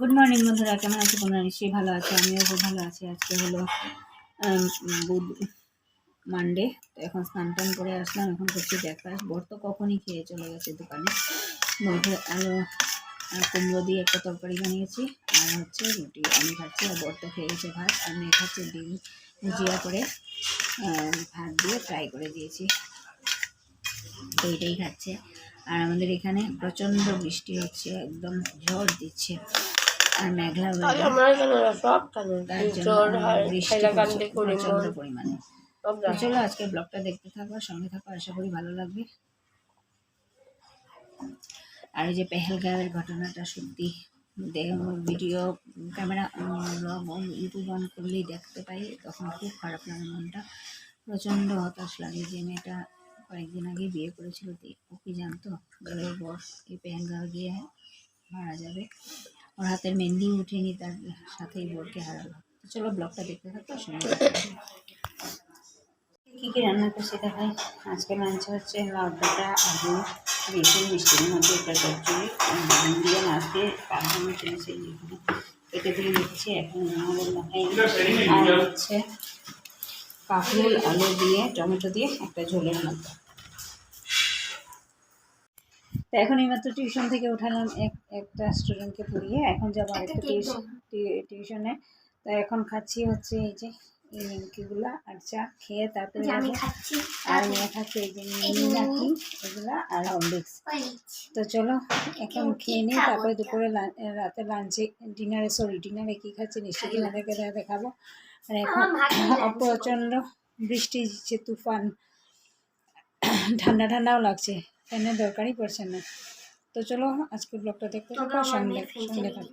Good morning বন্ধুরা, কেমন আছো তোমরা? নিশ্চয়ই ভালো আছে, আমিও খুব ভালো আছি। আজকে হলো মানডে। তো এখন স্নান টান করে আসলাম, এখন করছি ব্রেকফাস্ট। বর তো কখনই খেয়ে চলে গেছে দোকানে। মধ্যে আলু কুমড়ো দিয়ে একটা তরকারি বানিয়েছি, আর হচ্ছে রুটি আমি খাচ্ছি, আর বর তো খেয়ে গেছে ভাত। আর মেয়ে খাচ্ছে ডিম ভুজিয়া করে, ভাত দিয়ে ফ্রাই করে দিয়েছি, তো এটাই খাচ্ছে। আর আমাদের এখানে প্রচণ্ড বৃষ্টি হচ্ছে, একদম ঝড় দিচ্ছে আর মেঘলা প্রচন্ড পরিমাণে। চলো আজকে ব্লগটা দেখতে থাকো, সঙ্গে থাকো, আশা করি ভালো লাগবে। আর এই যে পেহেলগাঁওয়ের ঘটনাটা সত্যি ভিডিও ক্যামেরা ইউটিউব অন করলেই দেখতে পাই, তখন খুব খারাপ লাগে, মনটা প্রচণ্ড হতাশ লাগে। যে মেয়েটা কয়েকদিন আগে বিয়ে করেছিল, ও কি জানতো ওর বর এই পেহেলগাঁও গিয়ে মারা যাবে। ওর হাতের মেহেন্দি উঠেনি, তার সাথেই বোরকে হারালো। চলো ব্লগটা দেখতে থাকো, শুনে কী কী রান্না করছি দেখাই। আজকে লাঞ্চ হচ্ছে লাউ ডাঁটা, আলু, বেগুন, মিষ্টির মধ্যে একটা চচ্চড়ি দিয়ে মাছ দিয়ে পাঠানো চলেছে, যেগুলো কেটে দিয়ে দিচ্ছি এখন আমাদের মাথায়। আর হচ্ছে কাঁকরোল আলু দিয়ে টমেটো দিয়ে একটা ঝোলের মতো। তো এখন এইমাত্র টিউশন থেকে উঠালাম একটা স্টুডেন্টকে পড়িয়ে, এখন যাবো আরেকটা টিউশনে। তো এখন খাচ্ছি হচ্ছে এই যে এই নিমকিগুলা আর চা, খেয়ে তারপরে আর মেয়ে খাচ্ছে এই যে নিমকি এগুলা আর হরলিক্স। তো চলো এখন খেয়ে নিই, তারপরে দুপুরে রাতে লাঞ্চে ডিনারে কী খাচ্ছি নিশ্চয়ই তোমাদেরকে দেখাবো। আর এখন প্রচণ্ড বৃষ্টি দিচ্ছে, তুফান, ঠান্ডা ঠান্ডাও লাগছে, ফ্যানের দরকারই পড়ছে না। তো চলো আজকে ব্লগটা দেখতে থাকো, সঙ্গে থাকো।